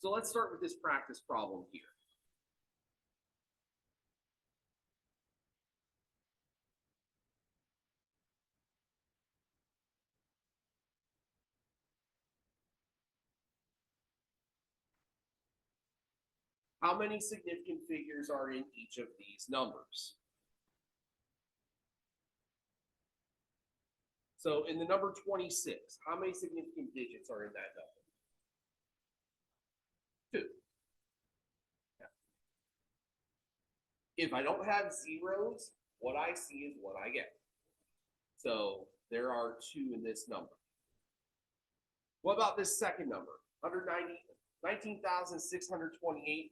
So let's start with this practice problem here. How many significant figures are in each of these numbers? So in the number 26, how many significant digits are in that number? 2. If I don't have zeros, what I see is what I get. So there are 2 in this number. What about this second number? 19,628.00.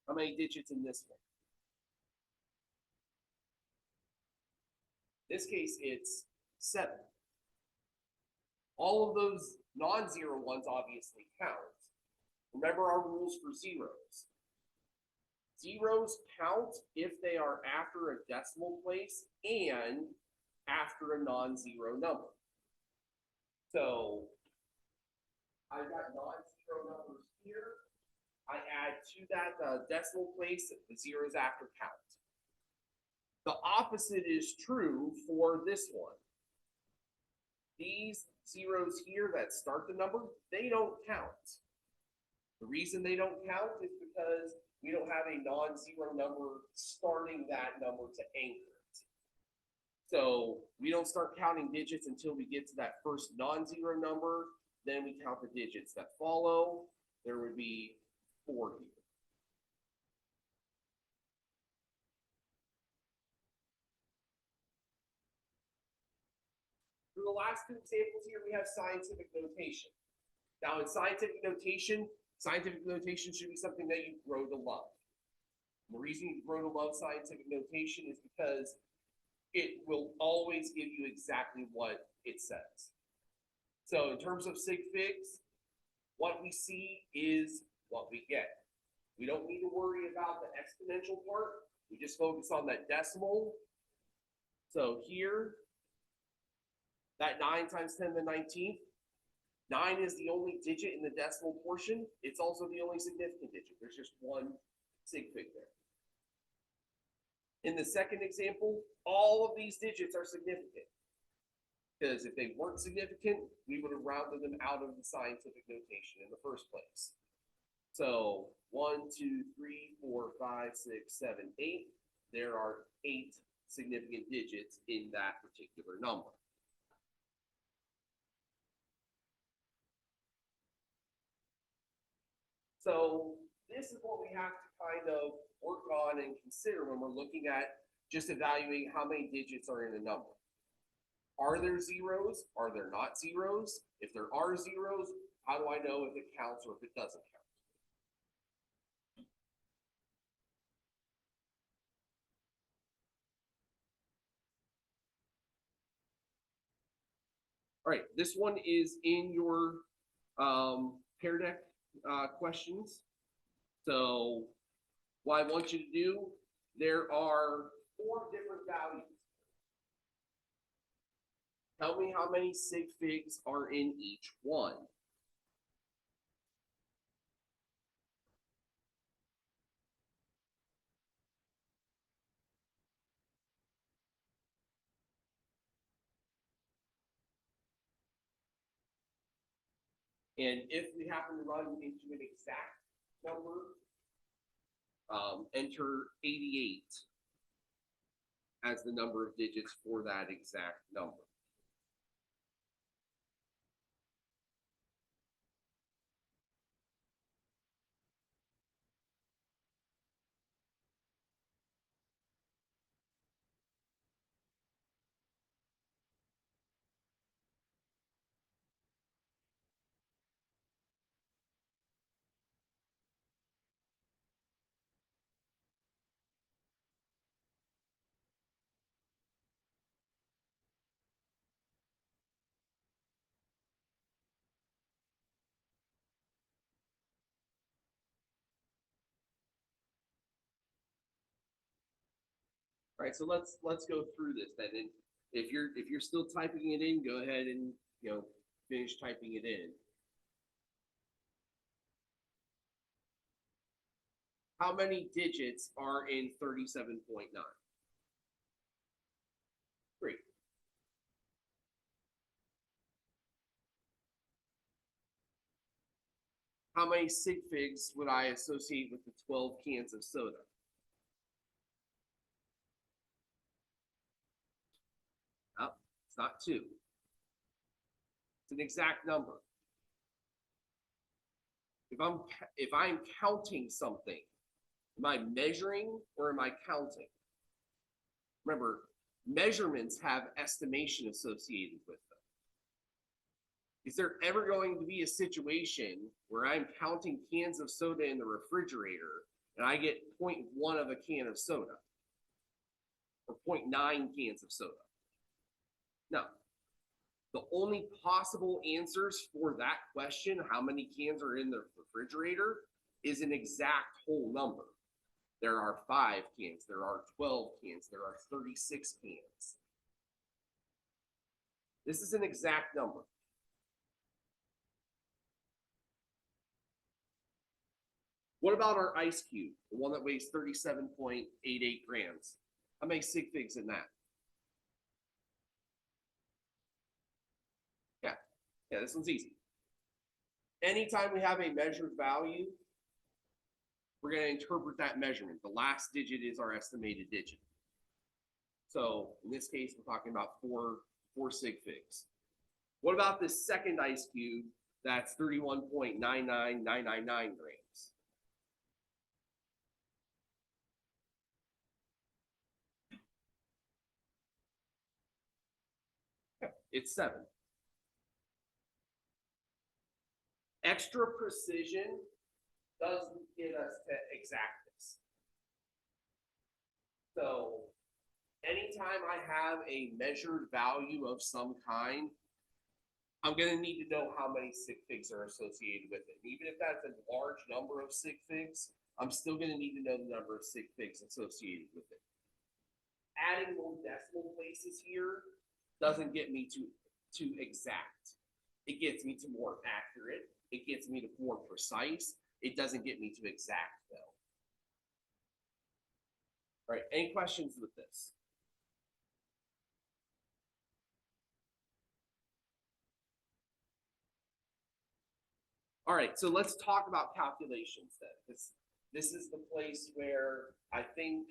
How many digits in this one? In this case, it's 7. All of those non-zero ones obviously count. Remember our rules for zeros. Zeros count if they are after a decimal place and after a non-zero number. So I've got non-zero numbers here. I add to that decimal place the zeros after count. The opposite is true for this one. These zeros here that start the number, they don't count. The reason they don't count is because we don't have a non-zero number starting that number to anchor it. So we don't start counting digits until we get to that first non-zero number. Then we count the digits that follow. There would be 4 here. For the last 2 examples here, we have scientific notation. Now in scientific notation should be something that you grow to love. The reason you grow to love scientific notation is because it will always give you exactly what it says. So in terms of sig figs, what we see is what we get. We don't need to worry about the exponential part. We just focus on that decimal. So here, that 9 times 10 to the 19th, 9 is the only digit in the decimal portion. It's also the only significant digit. There's just one sig fig there. In the second example, all of these digits are significant. Because if they weren't significant, we would have rounded them out of the scientific notation in the first place. So 1, 2, 3, 4, 5, 6, 7, 8. There are 8 significant digits in that particular number. So this is what we have to kind of work on and consider when we're looking at just evaluating how many digits are in a number. Are there zeros? Are there not zeros? If there are zeros, how do I know if it counts or if it doesn't count? All right, this one is in your pair deck questions. So what I want you to do, there are 4 different values. Tell me how many sig figs are in each one. And if we happen to run into an exact number, enter 88 as the number of digits for that exact number. All right, so let's go through this then. If you're still typing it in, go ahead and finish typing it in. How many digits are in 37.9? 3. How many sig figs would I associate with the 12 cans of soda? Oh, it's not 2. It's an exact number. If I'm counting something, am I measuring or am I counting? Remember, measurements have estimation associated with them. Is there ever going to be a situation where I'm counting cans of soda in the refrigerator and I get 0.1 of a can of soda or 0.9 cans of soda? No. The only possible answers for that question, how many cans are in the refrigerator, is an exact whole number. There are 5 cans, there are 12 cans, there are 36 cans. This is an exact number. What about our ice cube, the one that weighs 37.88 grams? How many sig figs in that? Yeah, this one's easy. Anytime we have a measured value, we're going to interpret that measurement. The last digit is our estimated digit. So in this case, we're talking about 4 sig figs. What about this second ice cube that's 31.99999 grams? It's 7. Extra precision doesn't get us to exactness. So anytime I have a measured value of some kind, I'm going to need to know how many sig figs are associated with it. Even if that's a large number of sig figs, I'm still going to need to know the number of sig figs associated with it. Adding more decimal places here doesn't get me to exact. It gets me to more accurate. It gets me to more precise. It doesn't get me to exact, though. All right, any questions with this? All right, so let's talk about calculations then. This is the place where I think,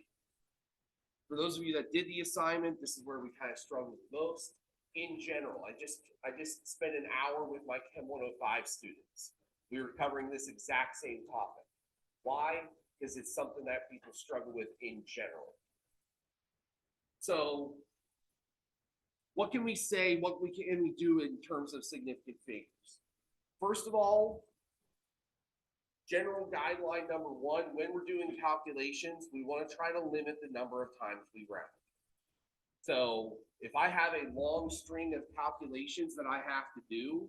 for those of you that did the assignment, this is where we kind of struggled most. In general, I just spent an hour with my Chem 105 students. We were covering this exact same topic. Why? Because it's something that people struggle with in general. So what can we say? What can we do in terms of significant figures? First of all, general guideline number 1, when we're doing calculations, we want to try to limit the number of times we round. So if I have a long string of calculations that I have to do,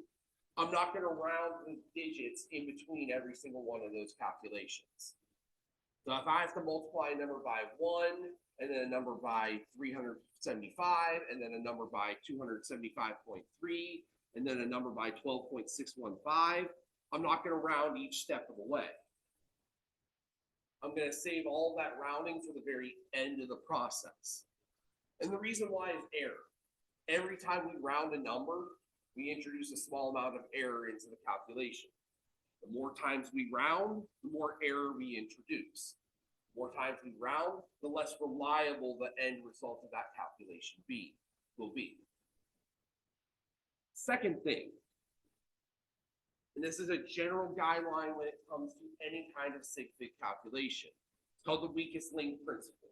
I'm not going to round the digits in between every single one of those calculations. So if I have to multiply a number by 1, and then a number by 375, and then a number by 275.3, and then a number by 12.615, I'm not going to round each step of the way. I'm going to save all that rounding for the very end of the process. And the reason why is error. Every time we round a number, we introduce a small amount of error into the calculation. The more times we round, the more error we introduce. The more times we round, the less reliable the end result of that calculation will be. Second thing, and this is a general guideline when it comes to any kind of sig fig calculation. It's called the weakest link principle.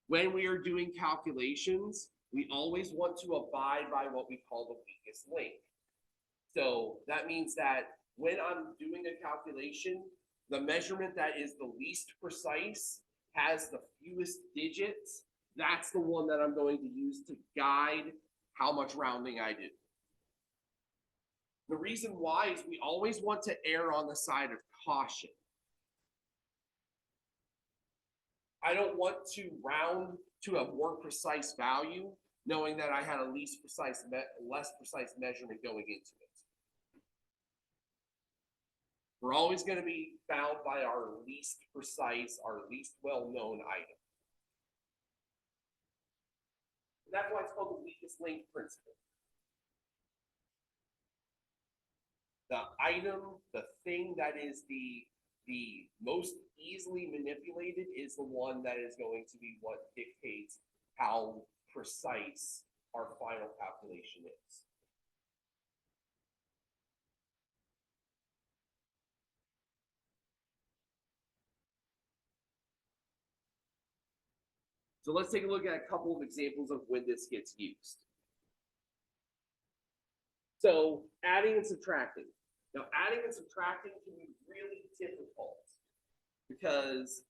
When we are doing calculations, we always want to abide by what we call the weakest link. So that means that when I'm doing a calculation, the measurement that is the least precise, has the fewest digits, that's the one that I'm going to use to guide how much rounding I do. The reason why is we always want to err on the side of caution. I don't want to round to a more precise value, knowing that I had a less precise measurement going into it. We're always going to be bound by our least precise, our least well-known item. That's why it's called the weakest link principle. The item, the thing that is the most easily manipulated is the one that is going to be what dictates how precise our final calculation is. So let's take a look at a couple of examples of when this gets used. So adding and subtracting. Now, adding and subtracting can be really difficult because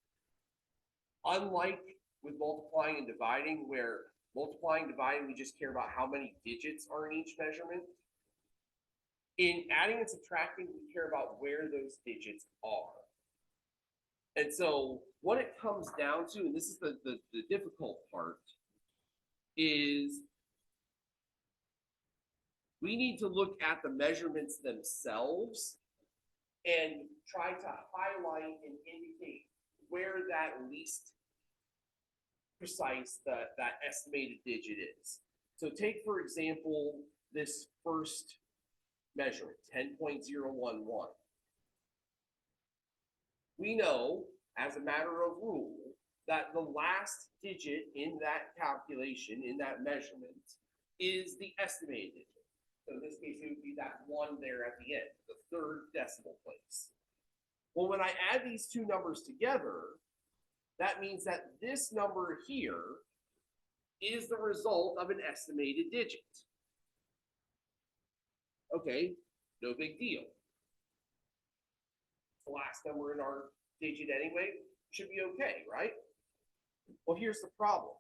unlike with multiplying and dividing, where multiplying and dividing, we just care about how many digits are in each measurement. In adding and subtracting, we care about where those digits are. And so what it comes down to, and this is the difficult part, is we need to look at the measurements themselves and try to highlight and indicate where that least precise that estimated digit is. So take, for example, this first measurement, 10.011. We know, as a matter of rule, that the last digit in that calculation, in that measurement, is the estimated digit. So in this case, it would be that 1 there at the end, the third decimal place. Well, when I add these two numbers together, that means that this number here is the result of an estimated digit. Okay, no big deal. The last number in our digit anyway, should be okay, right? Well, here's the problem.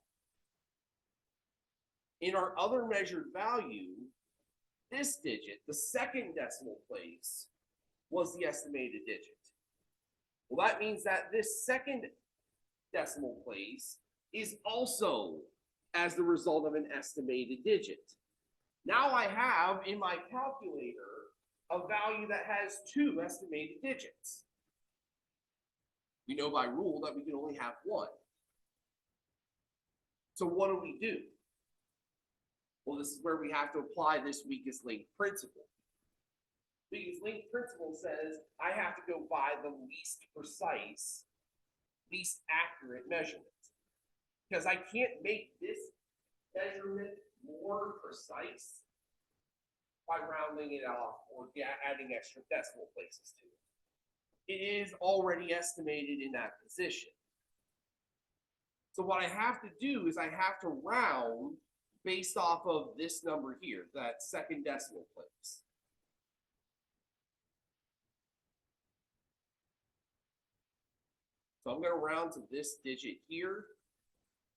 In our other measured value, this digit, the second decimal place, was the estimated digit. Well, that means that this second decimal place is also as the result of an estimated digit. Now I have in my calculator a value that has two estimated digits. We know by rule that we can only have one. So what do? Well, this is where we have to apply this weakest link principle. Weakest link principle says I have to go by the least precise, least accurate measurement. Because I can't make this measurement more precise by rounding it off or adding extra decimal places to it. It is already estimated in that position. So what I have to do is I have to round based off of this number here, that second decimal place. So I'm going to round to this digit here.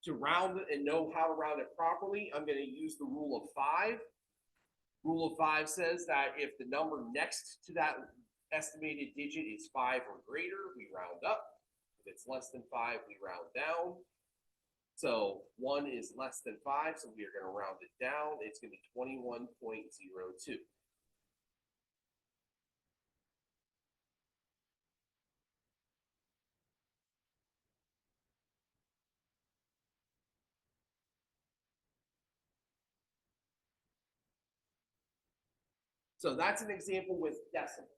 To round it and know how to round it properly, I'm going to use the rule of 5. Rule of 5 says that if the number next to that estimated digit is 5 or greater, we round up. If it's less than 5, we round down. So 1 is less than 5, so we are going to round it down. It's going to be 21.02. So that's an example with decimals.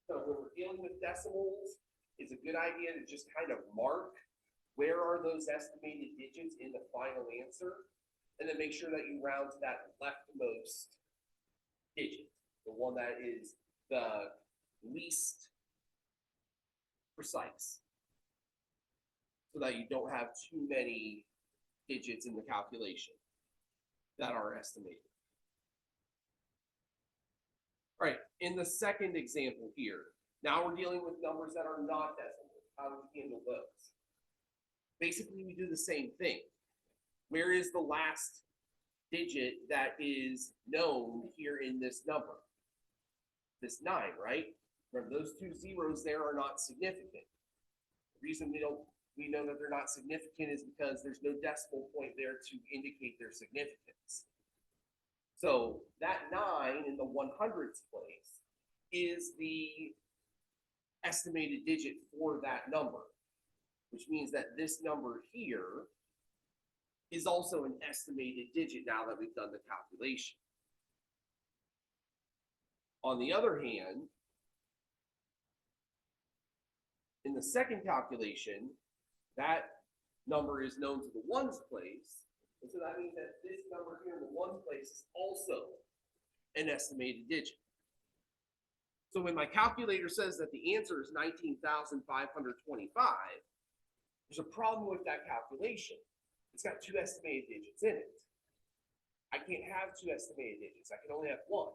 So when we're dealing with decimals, it's a good idea to just kind of mark where are those estimated digits in the final answer, and then make sure that you round to that leftmost digit, the one that is the least precise, so that you don't have too many digits in the calculation that are estimated. All right, in the second example here, now we're dealing with numbers that are not decimals. How do we handle those? Basically, we do the same thing. Where is the last digit that is known here in this number? This 9, right? Remember, those two zeros there are not significant. The reason we know that they're not significant is because there's no decimal point there to indicate their significance. So that 9 in the 100ths place is the estimated digit for that number, which means that this number here is also an estimated digit now that we've done the calculation. On the other hand, in the second calculation, that number is known to the ones place, and so that means that this number here in the ones place is also an estimated digit. So when my calculator says that the answer is 19,525, there's a problem with that calculation. It's got two estimated digits in it. I can't have two estimated digits. I can only have one.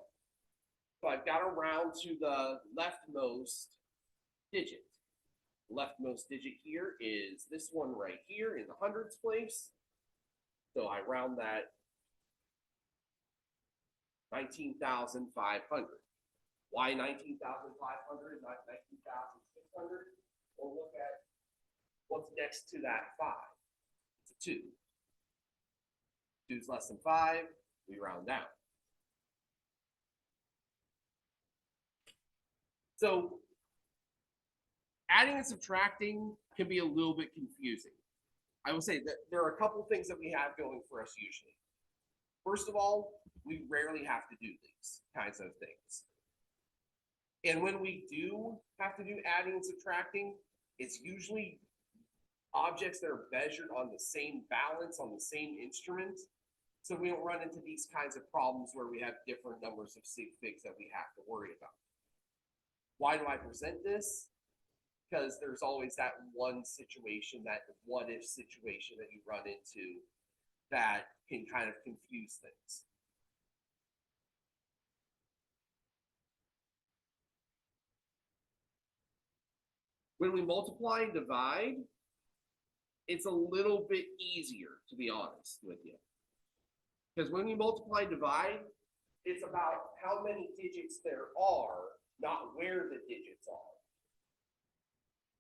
So I've got to round to the leftmost digit. The leftmost digit here is this one right here in the hundreds place. So I round that 19,500. Why 19,500, not 19,600? We'll look at what's next to that 5. It's a 2. 2 is less than 5. We round down. So adding and subtracting can be a little bit confusing. I will say that there are a couple things that we have going for us usually. First of all, we rarely have to do these kinds of things. And when we do have to do adding and subtracting, it's usually objects that are measured on the same balance, on the same instrument. So we don't run into these kinds of problems where we have different numbers of sig figs that we have to worry about. Why do I present this? Because there's always that one situation, that what if situation that you run into that can kind of confuse things. When we multiply and divide, it's a little bit easier, to be honest with you. Because when we multiply and divide, it's about how many digits there are, not where the digits are.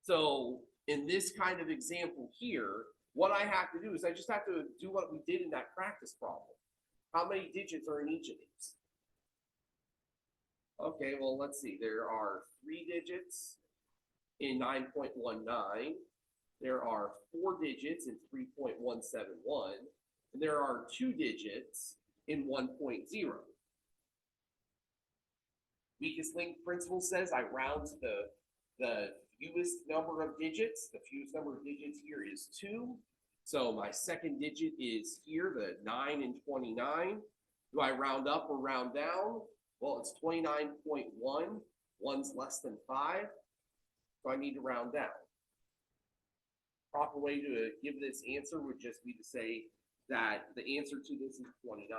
So in this kind of example here, what I have to do is I just have to do what we did in that practice problem. How many digits are in each of these? Okay, well, let's see. There are 3 digits in 9.19. There are 4 digits in 3.171. And there are 2 digits in 1.0. Weakest link principle says I round to the fewest number of digits. The fewest number of digits here is 2. So my second digit is here, the 9 and 29. Do I round up or round down? Well, it's 29.1. 1's less than 5. So I need to round down. Proper way to give this answer would just be to say that the answer to this is 29.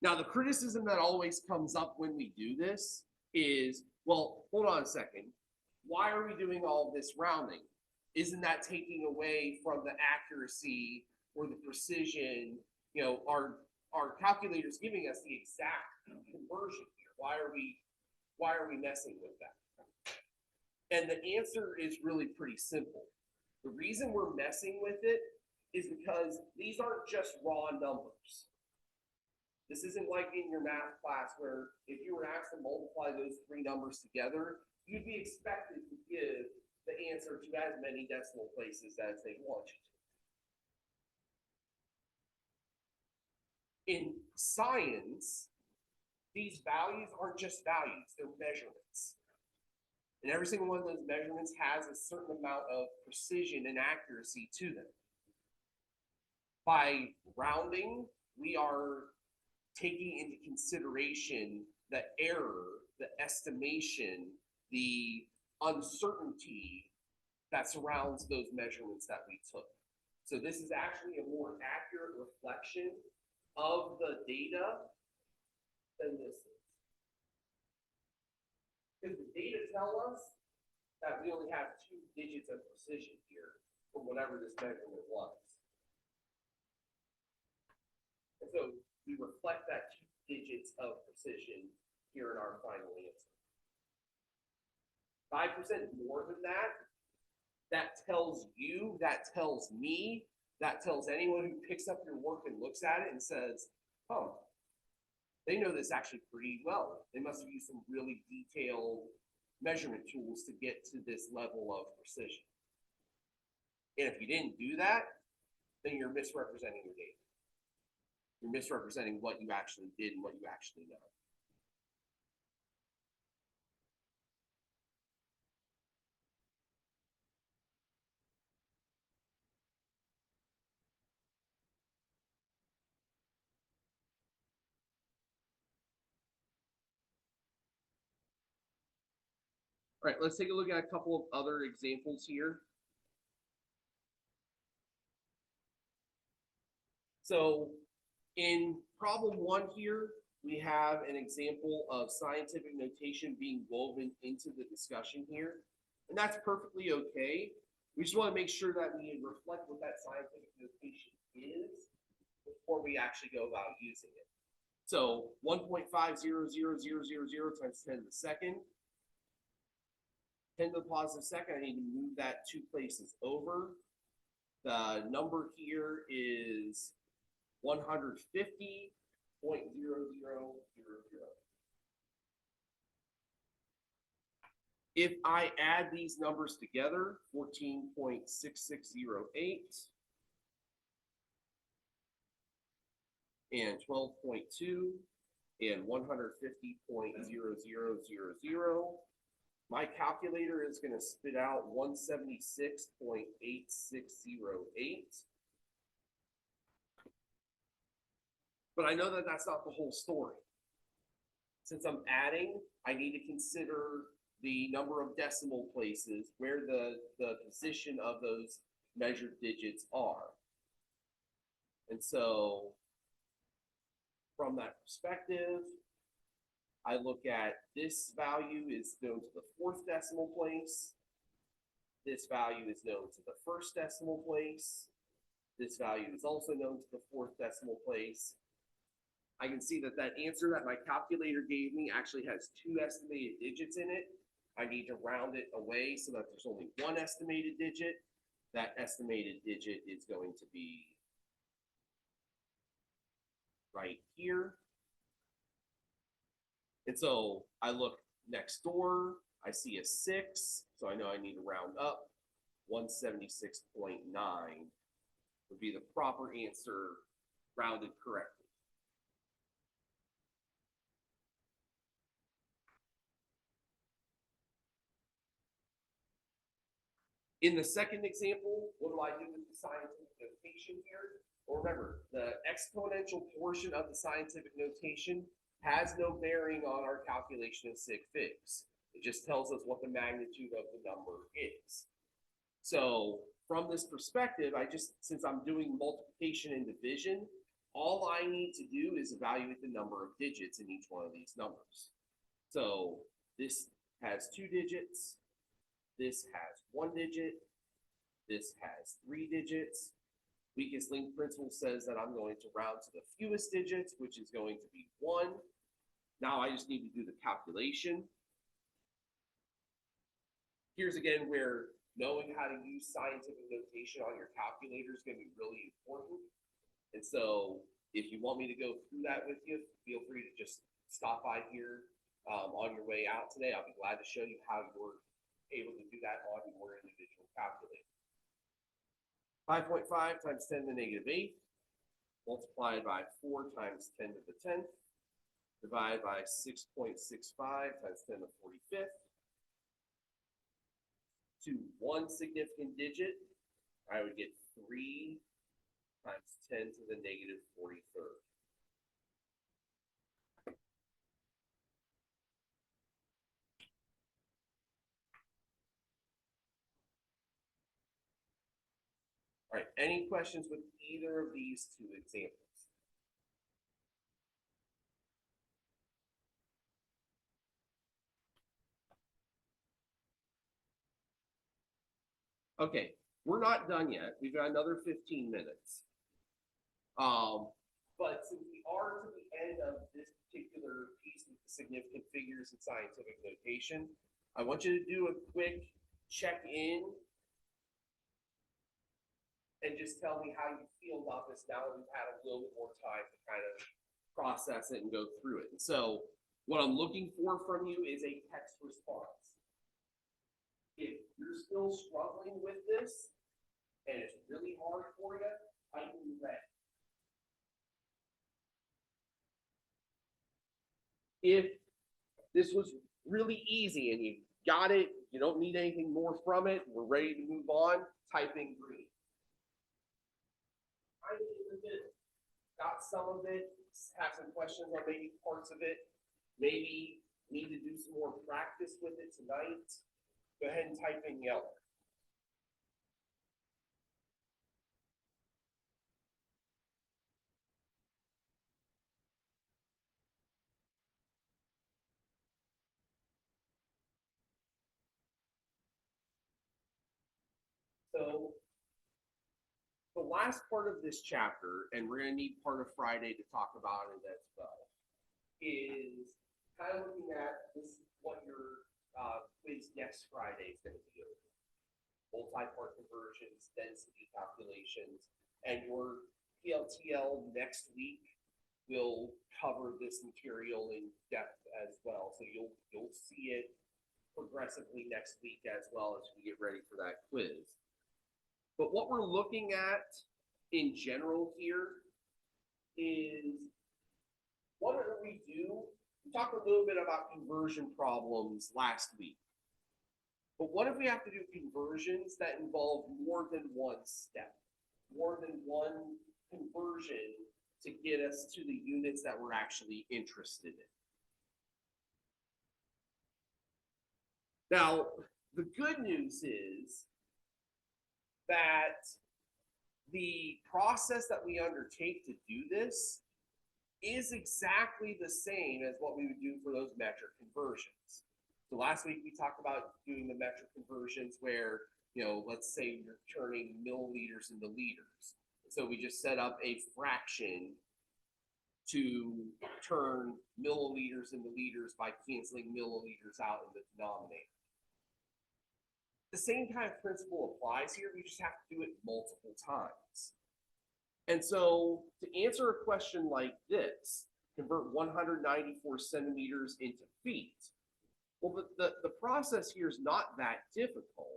Now, the criticism that always comes up when we do this is, well, hold on a second. Why are we doing all this rounding? Isn't that taking away from the accuracy or the precision? You know, our calculator's giving us the exact conversion here. Why are we messing with that? And the answer is really pretty simple. The reason we're messing with it is because these aren't just raw numbers. This isn't like in your math class where if you were asked to multiply those 3 numbers together, you'd be expected to give the answer to as many decimal places as they want you to. In science, these values aren't just values, they're measurements. And every single one of those measurements has a certain amount of precision and accuracy to them. By rounding, we are taking into consideration the error, the estimation, the uncertainty that surrounds those measurements that we took. So this is actually a more accurate reflection of the data than this is. Because the data tell us that we only have 2 digits of precision here from whatever this measurement was. And so we reflect that 2 digits of precision here in our final answer. 5% more than that, that tells you, that tells me, that tells anyone who picks up your work and looks at it and says, oh, they know this actually pretty well. They must have used some really detailed measurement tools to get to this level of precision. And if you didn't do that, then you're misrepresenting your data. You're misrepresenting what you actually did and what you actually know. All right, let's take a look at a couple of other examples here. So in problem 1 here, we have an example of scientific notation being woven into the discussion here. And that's perfectly okay. We just want to make sure that we reflect what that scientific notation is before we actually go about using it. So 1.5000000 times 10 to the second. 10 to the positive second, I need to move that 2 places over. The number here is 150.0000. If I add these numbers together, 14.6608 and 12.2 and 150.0000, my calculator is going to spit out 176.8608. But I know that that's not the whole story. Since I'm adding, I need to consider the number of decimal places where the position of those measured digits are. And so from that perspective, I look at this value is known to the 4th decimal place. This value is known to the 1st decimal place. This value is also known to the 4th decimal place. I can see that that answer that my calculator gave me actually has 2 estimated digits in it. I need to round it away so that there's only 1 estimated digit. That estimated digit is going to be right here. And so I look next door, I see a 6, so I know I need to round up. 176.9 would be the proper answer, rounded correctly. In the second example, what do I do with the scientific notation here? Well, remember, the exponential portion of the scientific notation has no bearing on our calculation of sig figs. It just tells us what the magnitude of the number is. So from this perspective, since I'm doing multiplication and division, all I need to do is evaluate the number of digits in each one of these numbers. So this has 2 digits, this has 1 digit, this has 3 digits. Weakest link principle says that I'm going to round to the fewest digits, which is going to be 1. Now I just need to do the calculation. Here's again where knowing how to use scientific notation on your calculator is going to be really important. And so if you want me to go through that with you, feel free to just stop by here on your way out today. I'll be glad to show you how you're able to do that on your individual calculator. 5.5 times 10 to the negative 8, multiplied by 4 times 10 to the 10th, divided by 6.65 times 10 to the 45th. To 1 significant digit, I would get 3 times 10 to the negative 43rd. All right, any questions with either of these 2 examples? Okay, we're not done yet. We've got another 15 minutes. But since we are to the end of this particular piece with the significant figures and scientific notation, I want you to do a quick check-in and just tell me how you feel about this now that we've had a little bit more time to kind of process it and go through it. And so what I'm looking for from you is a text response. If you're still struggling with this and it's really hard for you, type in red. If this was really easy and you got it, you don't need anything more from it, we're ready to move on, type in green. I got some of it, have some questions on maybe parts of it, maybe need to do some more practice with it tonight, go ahead and type in yellow. So the last part of this chapter, and we're going to need part of Friday to talk about it as well, is kind of looking at this, what your quiz next Friday is going to be over. Multi-part conversions, density calculations, and your PLTL next week will cover this material in depth as well. So you'll see it progressively next week as well as we get ready for that quiz. But what we're looking at in general here is what do we do? We talked a little bit about conversion problems last week. But what if we have to do conversions that involve more than one step, more than one conversion to get us to the units that we're actually interested in? Now, the good news is that the process that we undertake to do this is exactly the same as what we would do for those metric conversions. So last week we talked about doing the metric conversions where, let's say you're turning milliliters into liters. So we just set up a fraction to turn milliliters into liters by canceling milliliters out in the denominator. The same kind of principle applies here. We just have to do it multiple times. And so to answer a question like this, convert 194 centimeters into feet. Well, the process here is not that difficult.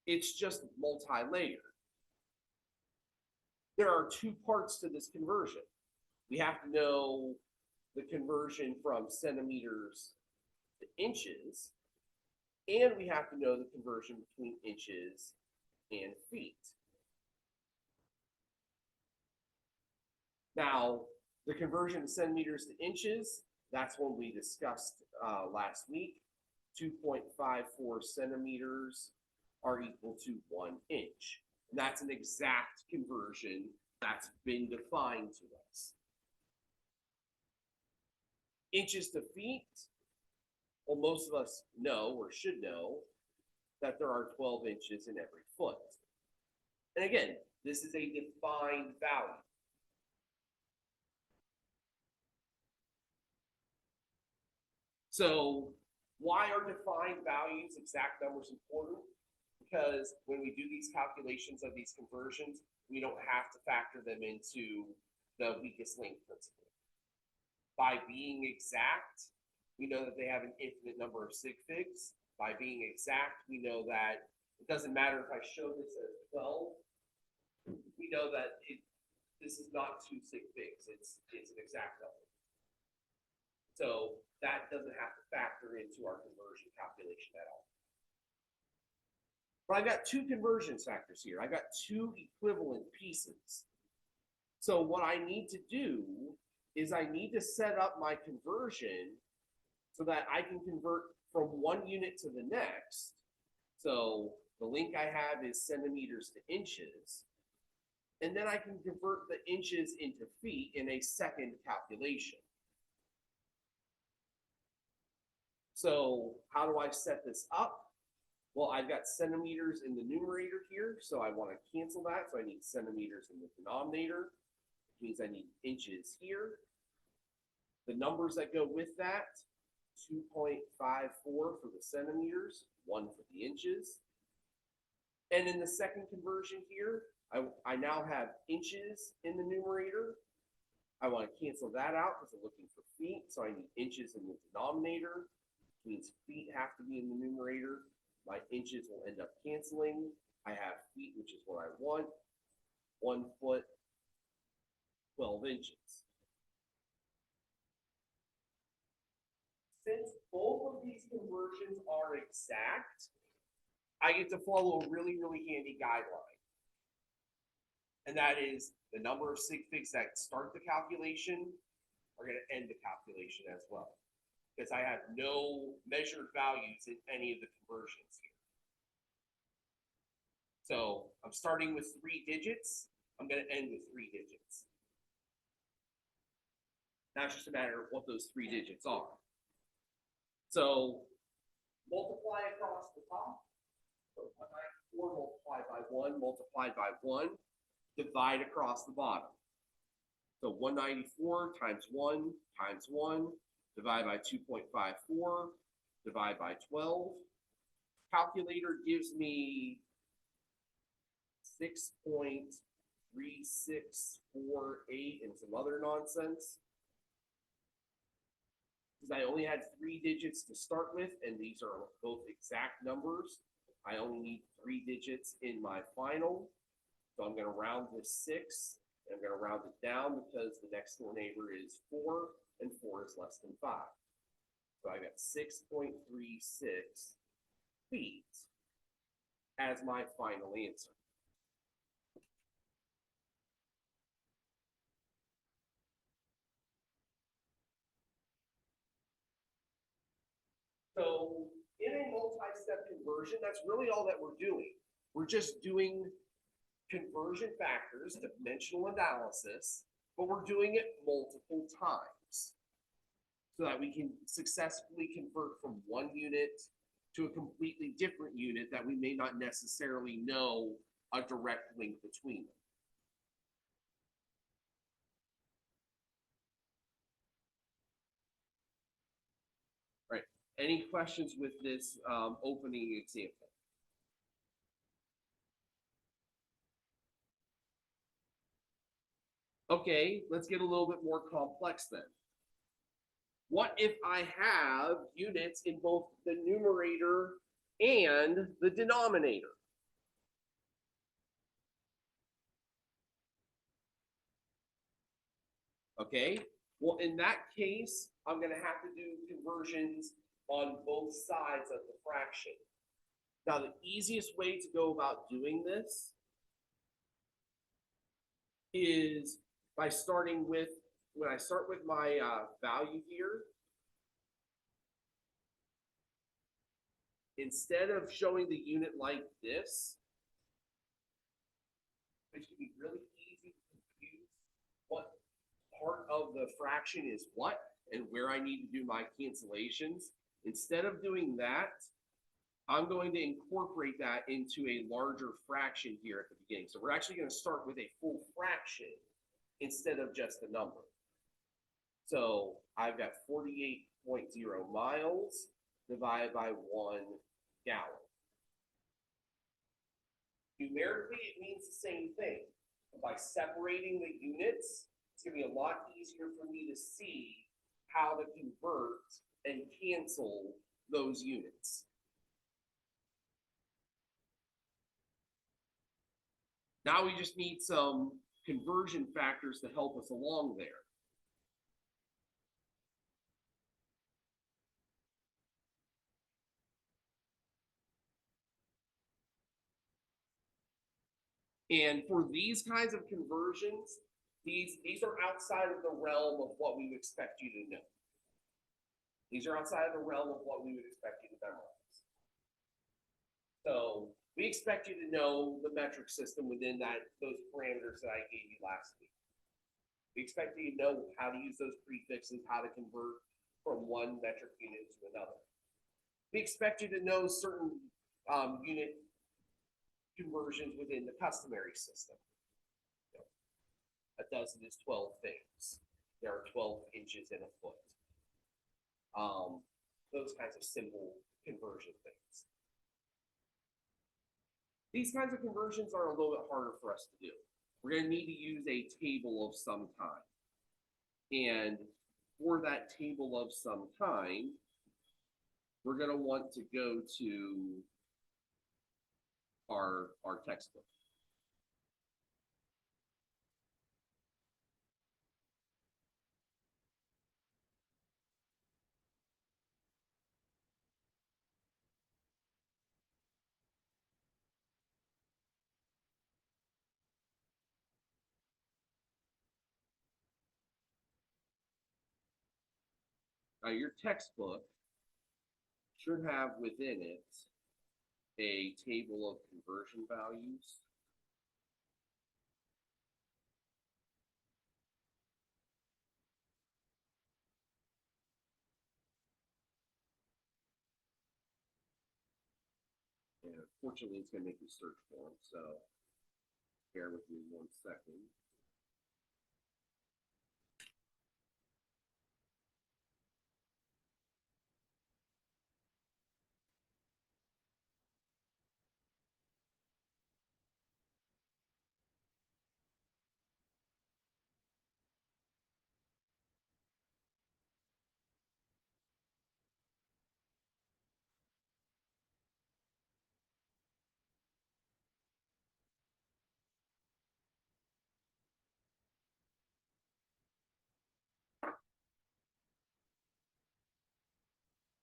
It's just multi-layered. There are two parts to this conversion. We have to know the conversion from centimeters to inches, and we have to know the conversion between inches and feet. Now, the conversion of centimeters to inches, that's one we discussed last week. 2.54 centimeters are equal to 1 inch. And that's an exact conversion that's been defined to us. Inches to feet, well, most of us know or should know that there are 12 inches in every foot. And again, this is a defined value. So why are defined values, exact numbers, important? Because when we do these calculations of these conversions, we don't have to factor them into the weakest link principle. By being exact, we know that they have an infinite number of sig figs. By being exact, we know that it doesn't matter if I show this as 12, we know that this is not 2 sig figs, it's an exact number. So that doesn't have to factor into our conversion calculation at all. But I've got two conversion factors here. I've got two equivalent pieces. So what I need to do is I need to set up my conversion so that I can convert from one unit to the next. So the link I have is centimeters to inches. And then I can convert the inches into feet in a second calculation. So how do I set this up? Well, I've got centimeters in the numerator here, so I want to cancel that. So I need centimeters in the denominator. means I need inches here. The numbers that go with that, 2.54 for the centimeters, 1 for the inches. And in the second conversion here, I now have inches in the numerator. I want to cancel that out because I'm looking for feet, so I need inches in the denominator, which means feet have to be in the numerator. My inches will end up canceling. I have feet, which is what I want. 1 foot, 12 inches. Since both of these conversions are exact, I get to follow a really, really handy guideline. And that is the number of sig figs that start the calculation are going to end the calculation as well. Because I have no measured values in any of the conversions here. So I'm starting with 3 digits. I'm going to end with 3 digits. Now it's just a matter of what those 3 digits are. So multiply across the top. So 194 multiplied by 1 multiplied by 1. Divide across the bottom. So 194 times 1 times 1. Divide by 2.54. Divide by 12. Calculator gives me 6.3648 and some other nonsense. Because I only had 3 digits to start with, and these are both exact numbers. I only need 3 digits in my final. So I'm going to round this 6, and I'm going to round it down because the next door neighbor is 4, and 4 is less than 5. So I got 6.36 feet as my final answer. So in a multi-step conversion, that's really all that we're doing. We're just doing conversion factors, dimensional analysis, but we're doing it multiple times so that we can successfully convert from one unit to a completely different unit that we may not necessarily know a direct link between them. Right. Any questions with this opening example? Okay, let's get a little bit more complex then. What if I have units in both the numerator and the denominator? Okay, well, in that case, I'm going to have to do conversions on both sides of the fraction. Now, the easiest way to go about doing this is by starting with, when I start with my value here, instead of showing the unit like this, it should be really easy to confuse what part of the fraction is what and where I need to do my cancellations. Instead of doing that, I'm going to incorporate that into a larger fraction here at the beginning. So we're actually going to start with a full fraction instead of just a number. So I've got 48.0 miles divided by 1 gallon. Numerically, it means the same thing. But by separating the units, it's going to be a lot easier for me to see how to convert and cancel those units. Now we just need some conversion factors to help us along there. And for these kinds of conversions, these are outside of the realm of what we would expect you to know. These are outside of the realm of what we would expect you to memorize. So we expect you to know the metric system within those parameters that I gave you last week. We expect you to know how to use those prefixes, how to convert from one metric unit to another. We expect you to know certain unit conversions within the customary system. A dozen is 12 things. There are 12 inches in a foot. Those kinds of simple conversion things. These kinds of conversions are a little bit harder for us to do. We're going to need to use a table of some kind. And for that table of some kind, we're going to want to go to our textbook. Now, your textbook should have within it a table of conversion values. And unfortunately, it's going to make you search for them, so bear with me 1 second.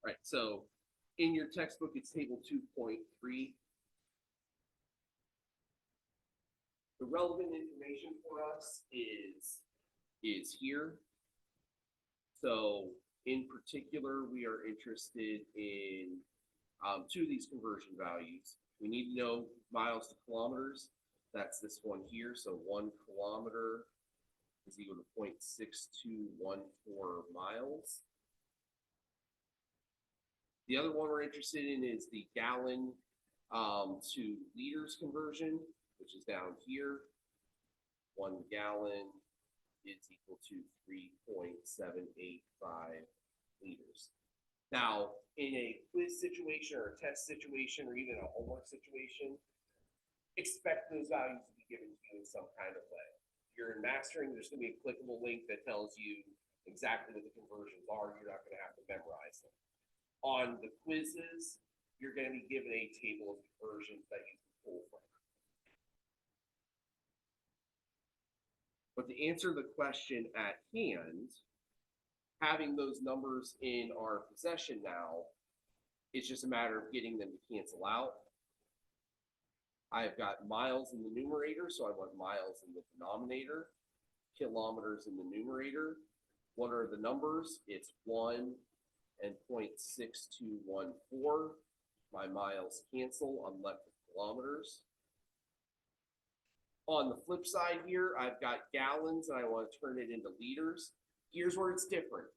All right, so in your textbook, it's table 2.3. The relevant information for us is here. So in particular, we are interested in 2 of these conversion values. We need to know miles to kilometers. That's this one here. So 1 kilometer is equal to 0.6214 miles. The other one we're interested in is the gallon to liters conversion, which is down here. 1 gallon is equal to 3.785 liters. Now, in a quiz situation or a test situation or even a homework situation, expect those values to be given to you in some kind of way. If you're in mastering, there's going to be a clickable link that tells you exactly what the conversions are. You're not going to have to memorize them. On the quizzes, you're going to be given a table of conversions that you can pull from. But to answer the question at hand, having those numbers in our possession now, it's just a matter of getting them to cancel out. I've got miles in the numerator, so I want miles in the denominator, kilometers in the numerator. What are the numbers? It's 1 and 0.6214. My miles cancel. I'm left with kilometers. On the flip side here, I've got gallons and I want to turn it into liters. Here's where it's different.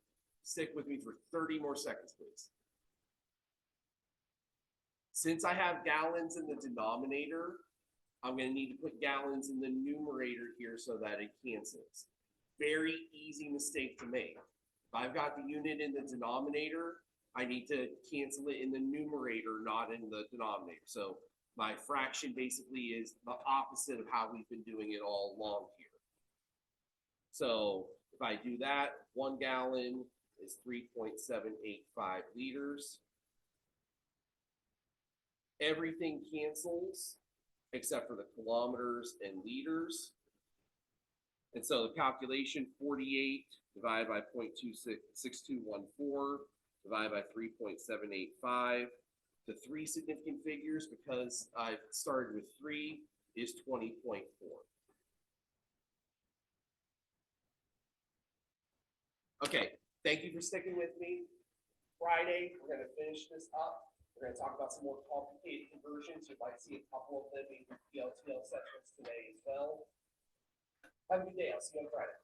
Stick with me for 30 more seconds, please. Since I have gallons in the denominator, I'm going to need to put gallons in the numerator here so that it cancels. Very easy mistake to make. If I've got the unit in the denominator, I need to cancel it in the numerator, not in the denominator. So my fraction basically is the opposite of how we've been doing it all along here. So if I do that, 1 gallon is 3.785 liters. Everything cancels except for the kilometers and liters. And so the calculation, 48 divided by 0.6214 divided by 3.785 to 3 significant figures, because I've started with 3, is 20.4. Okay, thank you for sticking with me. Friday, we're going to finish this up. We're going to talk about some more complicated conversions. You might see a couple of them in PLTL sections today as well. Have a good day. I'll see you on Friday.